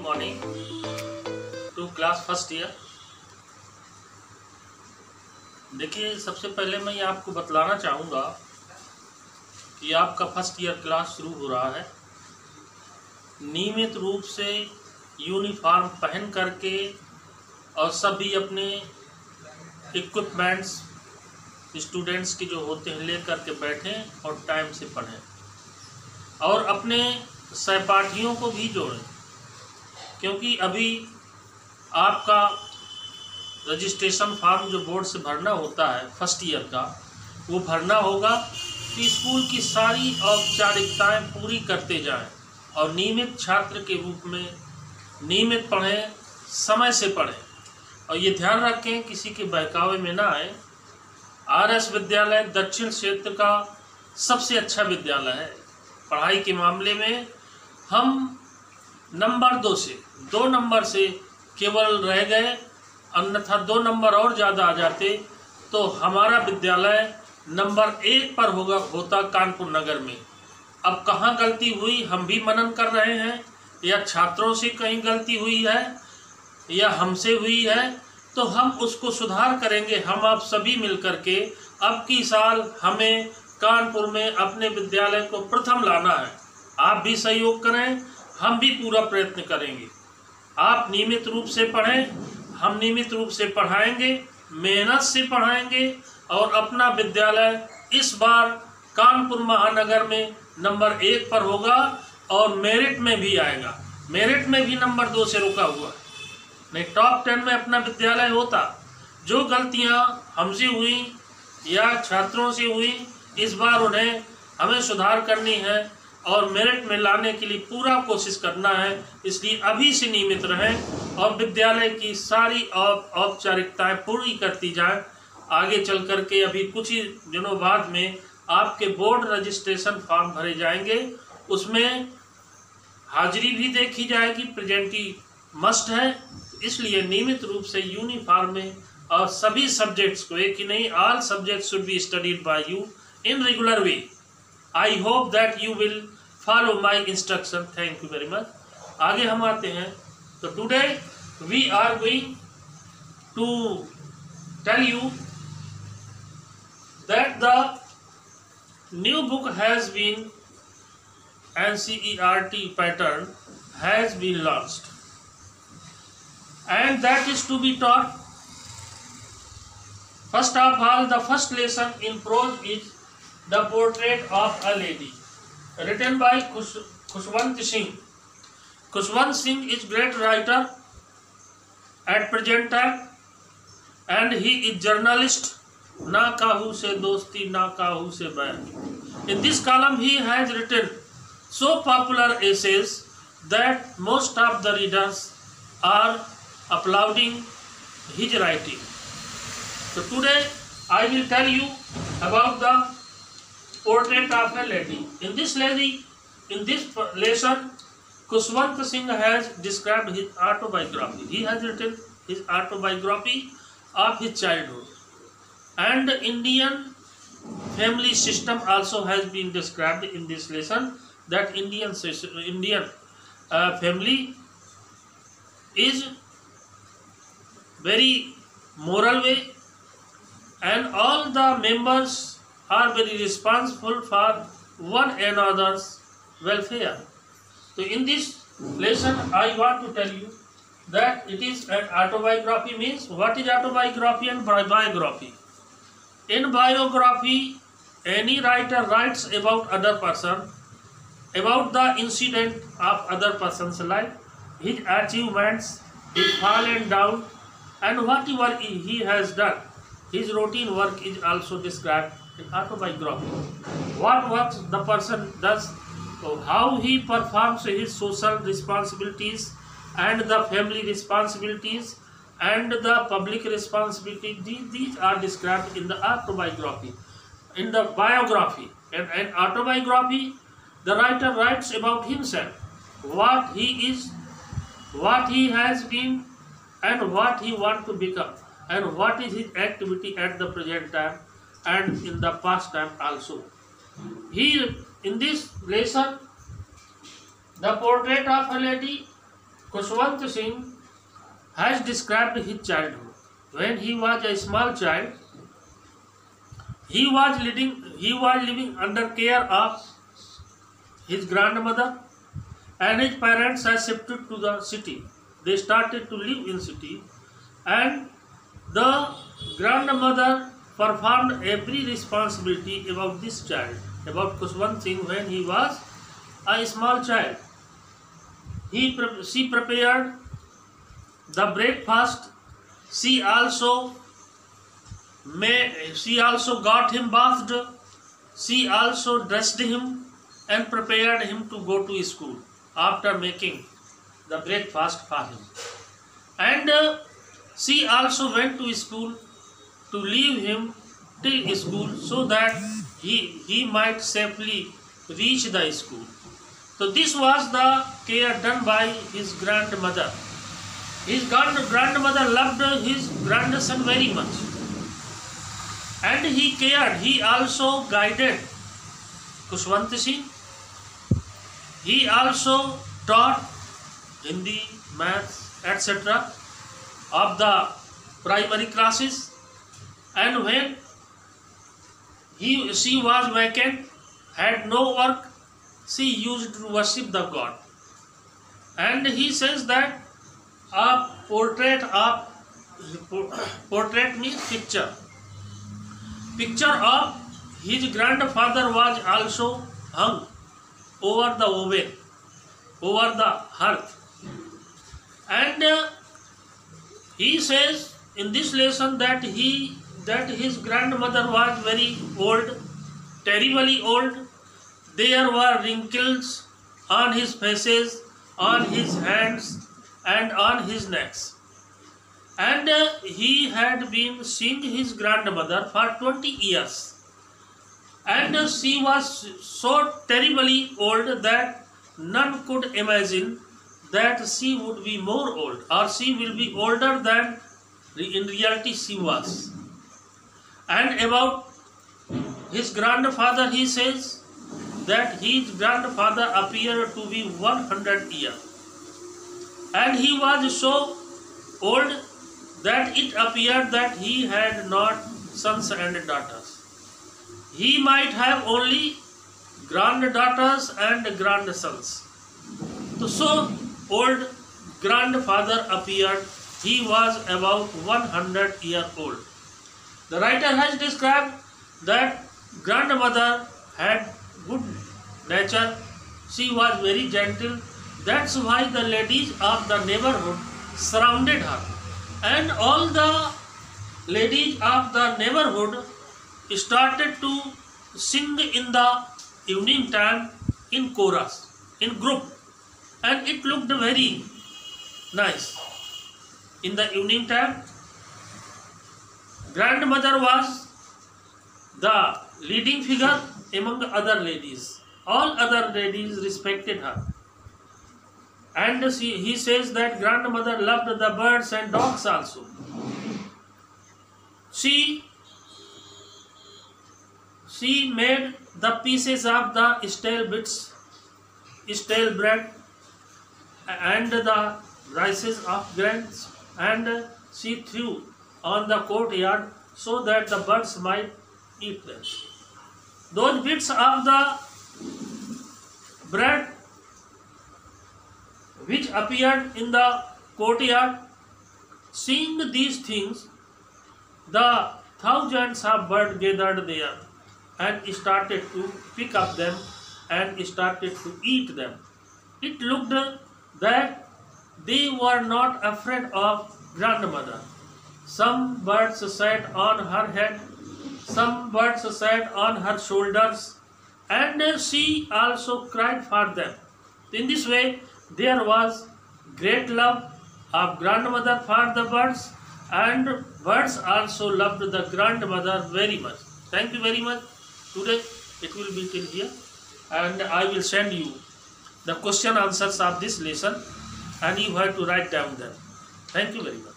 morning to class first year. देखिए, सबसे पहले मैं ये आपको बतलाना चाहूँगा कि आपका फर्स्ट ईयर क्लास शुरू हो रहा है। नियमित रूप से यूनिफॉर्म पहन करके और सभी अपने इक्विपमेंट्स स्टूडेंट्स की जो होते हैं ले करके बैठें और टाइम से पढ़ें और अपने सहपाठियों को भी जोड़ें, क्योंकि अभी आपका रजिस्ट्रेशन फॉर्म जो बोर्ड से भरना होता है फर्स्ट ईयर का, वो भरना होगा कि स्कूल की सारी औपचारिकताएं पूरी करते जाएं और नियमित छात्र के रूप में नियमित पढ़ें, समय से पढ़ें और ये ध्यान रखें किसी के बहकावे में ना आए। आरएस विद्यालय दक्षिण क्षेत्र का सबसे अच्छा विद्यालय है। पढ़ाई के मामले में हम नंबर 2 नंबर से केवल रह गए, अन्यथा 2 नंबर और ज़्यादा आ जाते तो हमारा विद्यालय नंबर 1 पर होता कानपुर नगर में। अब कहाँ गलती हुई हम भी मनन कर रहे हैं, या छात्रों से कहीं गलती हुई है या हमसे हुई है, तो हम उसको सुधार करेंगे। हम आप सभी मिलकर के अब की साल हमें कानपुर में अपने विद्यालय को प्रथम लाना है। आप भी सहयोग करें, हम भी पूरा प्रयत्न करेंगे। आप नियमित रूप से पढ़ें, हम नियमित रूप से पढ़ाएंगे, मेहनत से पढ़ाएंगे और अपना विद्यालय इस बार कानपुर महानगर में नंबर 1 पर होगा और मेरिट में भी आएगा। मेरिट में भी नंबर 2 से रुका हुआ है, नहीं टॉप 10 में अपना विद्यालय होता। जो गलतियां हमसे हुई या छात्रों से हुई, इस बार उन्हें हमें सुधार करनी है और मेरिट में लाने के लिए पूरा कोशिश करना है। इसलिए अभी से नियमित रहें और विद्यालय की सारी औपचारिकताएं पूरी करती जाएं। आगे चल करके अभी कुछ ही दिनों बाद में आपके बोर्ड रजिस्ट्रेशन फॉर्म भरे जाएंगे, उसमें हाजिरी भी देखी जाएगी, प्रेजेंटी मस्ट है। इसलिए नियमित रूप से यूनिफॉर्म में और सभी सब्जेक्ट्स को, एक ही नहीं, all subjects should be studied by you in regular way. I hope that you will follow my instruction. Thank you very much. आगे हम आते हैं। तो today we are going to tell you that the new book has been NCERT pattern has been launched, and that is to be taught. First of all, the first lesson in prose is The Portrait of a Lady, written by Khushwant Singh. Khushwant Singh is great writer at present time, and he is journalist. Na kahu se dosti, na kahu se बैर. In this column, he has written so popular essays that most of the readers are applauding his writing. So today, I will tell you about the Portrait of a Lady. In this lesson, Khushwant Singh has described his autobiography. He has written his autobiography of his childhood, and Indian family system also has been described in this lesson. That Indian family is very moral way, and all the members are very responsible for one another's welfare. So in this lesson I want to tell you that it is an autobiography. Means what is autobiography and biography? In biography, any writer writes about other person, about the incident of other person's life, his achievements, his fall and down, and whatever he has done. His routine work is also described in autobiography. What works the person does, how he performs his social responsibilities and the family responsibilities and the public responsibilities. These are described in the autobiography. In the biography and autobiography, the writer writes about himself, what he is, what he has been, and what he wants to become, and what is his activity at the present time and in the past time also. Here in this lesson, The Portrait of a Lady, Khushwant Singh has described his childhood. When he was a small child, he was living under care of his grandmother, and his parents had shifted to the city. They started to live in city, and the grandmother performed every responsibility about this child, about Khushwant Singh when he was a small child. She prepared the breakfast. She also got him bathed. She also dressed him and prepared him to go to school after making the breakfast for him. And she also went to school to leave him till school so that he might safely reach the school. So this was the care done by his grandmother. His grandmother loved his grandson very much, and he also guided Khushwant Singh. He also taught Hindi, maths, etc. of the primary classes, and when she was vacant, had no work, she used to worship the God. And he says that a portrait means picture. Picture of his grandfather was also hung over the oven, over the hearth. And he says in this lesson that his grandmother was very old, terribly old. There were wrinkles on his faces, on his hands, and on his necks. And he had been seeing his grandmother for 20 years. And she was so terribly old that none could imagine that she would be more old, or she will be older than in reality she was. And about his grandfather, he says that his grandfather appeared to be 100 years. And he was so old that it appeared that he had not sons and daughters. He might have only granddaughters and grandsons. So old grandfather appeared. He was about 100 years old. The writer has described that grandmother had good nature. She was very gentle. That's why the ladies of the neighborhood surrounded her. And all the ladies of the neighborhood started to sing in the evening time in chorus, in group. And it looked very nice. In the evening time, grandmother was the leading figure among other ladies. All other ladies respected her. And he says that grandmother loved the birds and dogs also. She made the pieces of the stale bits, stale bread, and the rices of grains, and she threw on the courtyard so that the birds might eat them. Those bits of the bread which appeared in the courtyard, seeing these things, the thousands of birds gathered there and started to pick up them and started to eat them. It looked that they were not afraid of grandmother. Some birds sat on her head, some birds sat on her shoulders, and she also cried for them. In this way, there was great love of grandmother for the birds, and birds also loved the grandmother very much. Thank you very much. Today it will be till here, and I will send you the question answers of this lesson, and you have to write down them. Thank you very much.